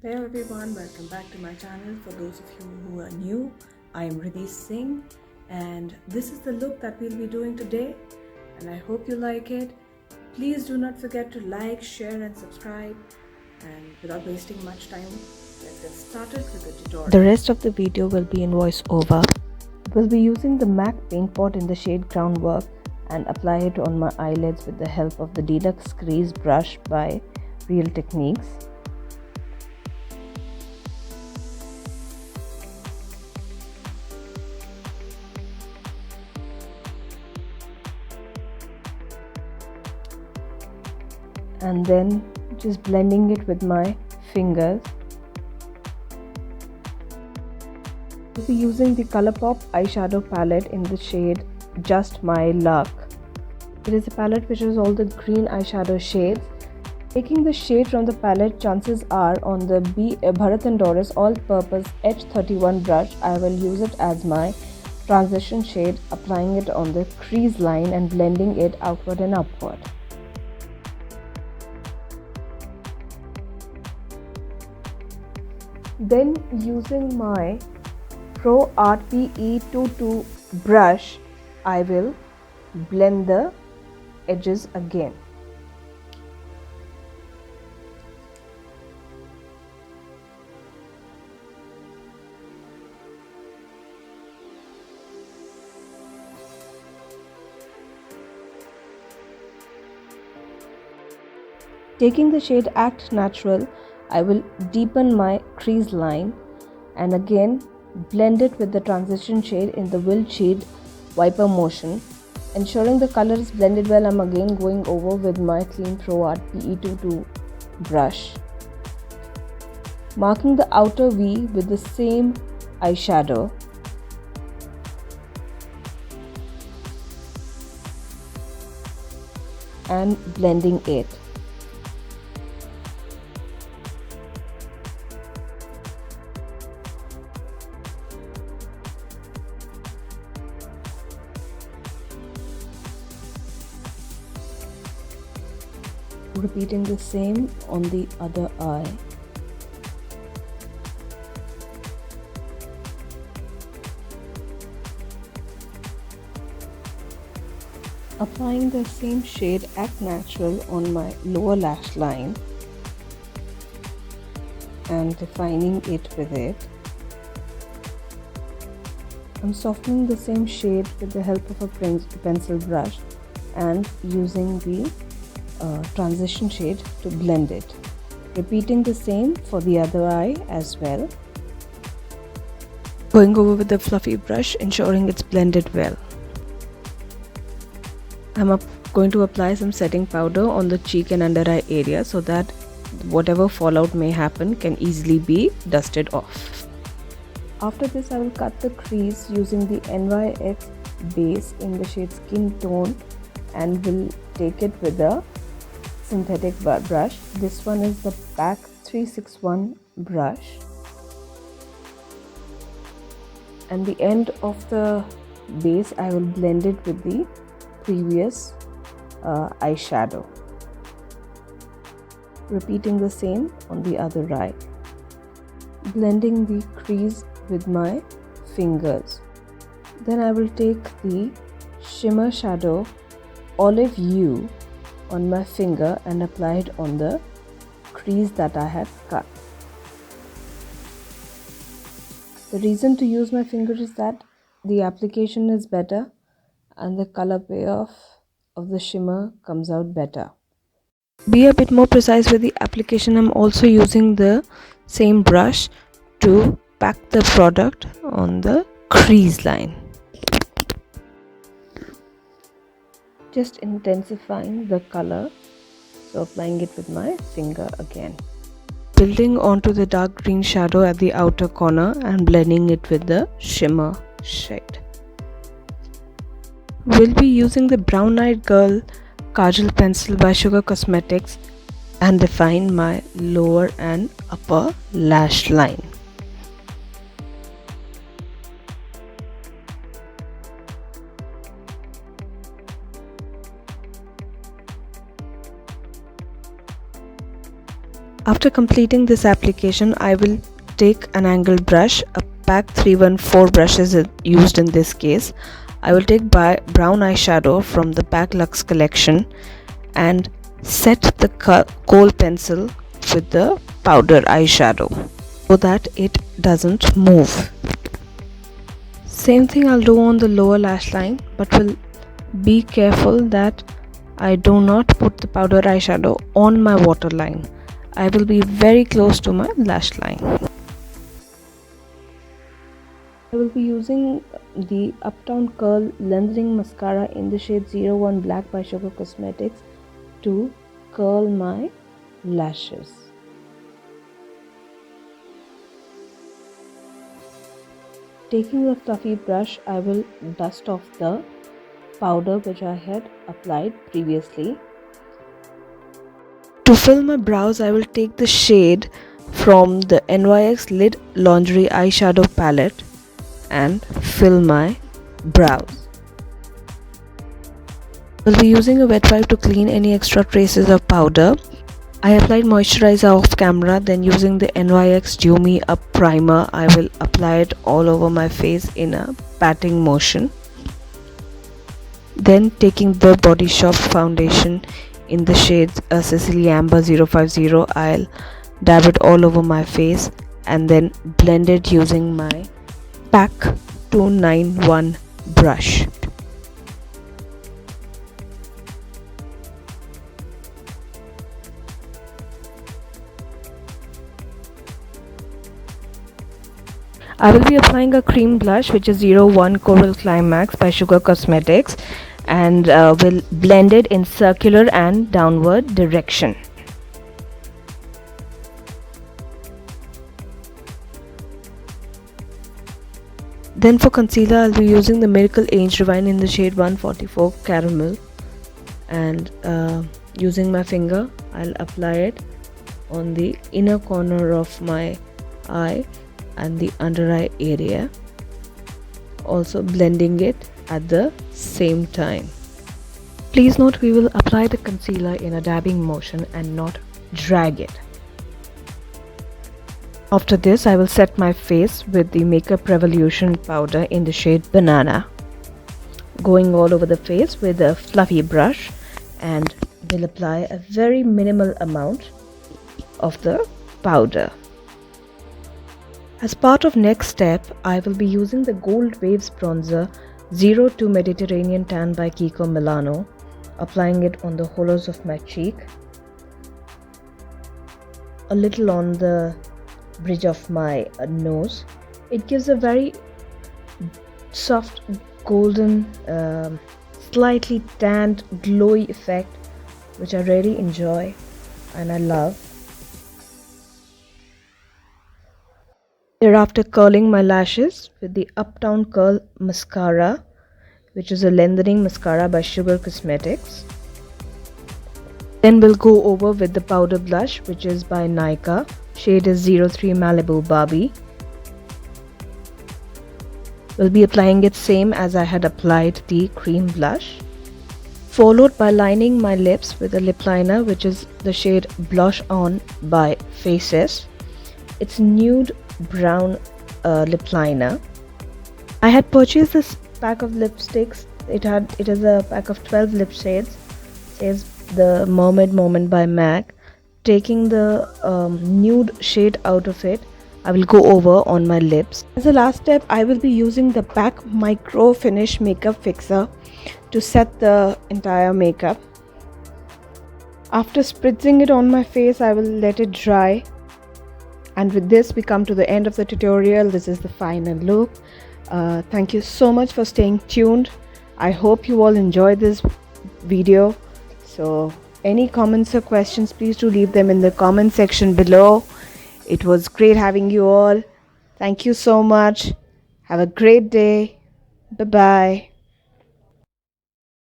Hello everyone, welcome back to my channel. For those of you who are new, I am Riddhi Singh and this is the look that we'll be doing today and I hope you like it. Please do not forget to like, share and subscribe, and without wasting much time, let's get started with the tutorial. The rest of the video will be in voiceover. We'll be using the MAC paint pot in the shade Groundwork and apply it on my eyelids with the help of the Deluxe Crease brush by Real Techniques. And then just blending it with my fingers. We'll be using the Colourpop eyeshadow palette in the shade Just My Luck. It is a palette which has all the green eyeshadow shades. Taking the shade from the palette, chances are on the Bharat & Doris All-Purpose H31 brush, I will use it as my transition shade, applying it on the crease line and blending it outward and upward. Then using my Pro Art PE22 brush, I will blend the edges again. Taking the shade Act Natural, I will deepen my crease line and again blend it with the transition shade in the Wild Shade Wiper motion. Ensuring the color is blended well, I'm again going over with my Clean Pro Art PE22 brush. Marking the outer V with the same eyeshadow. And blending it. Repeating the same on the other eye. Applying the same shade Act Natural on my lower lash line and defining it with it. I'm softening the same shade with the help of a pencil brush and using the transition shade to blend it. Repeating the same for the other eye as well. Going over with the fluffy brush, ensuring it's blended well. I'm going to apply some setting powder on the cheek and under eye area so that whatever fallout may happen can easily be dusted off. After this, I will cut the crease using the NYX base in the shade Skin Tone and will take it with a synthetic brush. This one is the PAC 361 brush, and the end of the base I will blend it with the previous eyeshadow. Repeating the same on the other eye. Blending the crease with my fingers. Then I will take the shimmer shadow Olive Hue on my finger and apply it on the crease that I had cut. The reason to use my finger is that the application is better and the color payoff of the shimmer comes out better. Be a bit more precise with the application. I'm also using the same brush to pack the product on the crease line. Just intensifying the color, so applying it with my finger again. Building onto the dark green shadow at the outer corner and blending it with the shimmer shade. We'll be using the Brown Eyed Girl Kajal pencil by Sugar Cosmetics and define my lower and upper lash line. After completing this application, I will take an angled brush, a PAC 314 brush is used in this case. I will take brown eyeshadow from the PAC Luxe collection and set the kohl pencil with the powder eyeshadow so that it doesn't move. Same thing I'll do on the lower lash line, but will be careful that I do not put the powder eyeshadow on my waterline. I will be very close to my lash line. I will be using the Uptown Curl Lengthening Mascara in the shade 01 Black by Sugar Cosmetics to curl my lashes. Taking a fluffy brush, I will dust off the powder which I had applied previously. To fill my brows, I will take the shade from the NYX Lid Lingerie Eyeshadow Palette and fill my brows. I will be using a wet wipe to clean any extra traces of powder. I applied moisturizer off camera, then using the NYX Dew Me Up Primer, I will apply it all over my face in a patting motion. Then taking the Body Shop foundation in the shades Sicily Amber 050, I'll dab it all over my face and then blend it using my PAC 291 brush. I will be applying a cream blush which is 01 Coral Climax by Sugar Cosmetics and will blend it in circular and downward direction. Then for concealer, I'll be using the Miracle Age Divine in the shade 144 Caramel and using my finger, I'll apply it on the inner corner of my eye and the under eye area, also blending it at the same time. Please note, we will apply the concealer in a dabbing motion and not drag it. After this, I will set my face with the Makeup Revolution powder in the shade Banana, going all over the face with a fluffy brush, and will apply a very minimal amount of the powder. As part of next step, I will be using the Gold Waves Bronzer 02 Mediterranean Tan by Kiko Milano, applying it on the hollows of my cheek, a little on the bridge of my nose. It gives a very soft golden slightly tanned glowy effect which I really enjoy and I love. Thereafter, curling my lashes with the Uptown Curl Mascara, which is a lengthening mascara by Sugar Cosmetics. Then we'll go over with the powder blush, which is by Nykaa. Shade is 03 Malibu Barbie. We'll be applying it same as I had applied the cream blush. Followed by lining my lips with a lip liner, which is the shade Blush On by Faces. It's nude brown lip liner. I had purchased this pack of lipsticks. It is a pack of 12 lip shades. Says the Mermaid Moment by MAC. Taking the nude shade out of it, I will go over on my lips. As a last step, I will be using the PAC Micro Finish Makeup Fixer to set the entire makeup. After spritzing it on my face, I will let it dry. And with this, we come to the end of the tutorial. This is the final look. Thank you so much for staying tuned. I hope you all enjoyed this video. So any comments or questions, please do leave them in the comment section below. It was great having you all. Thank you so much. Have a great day. Bye-bye.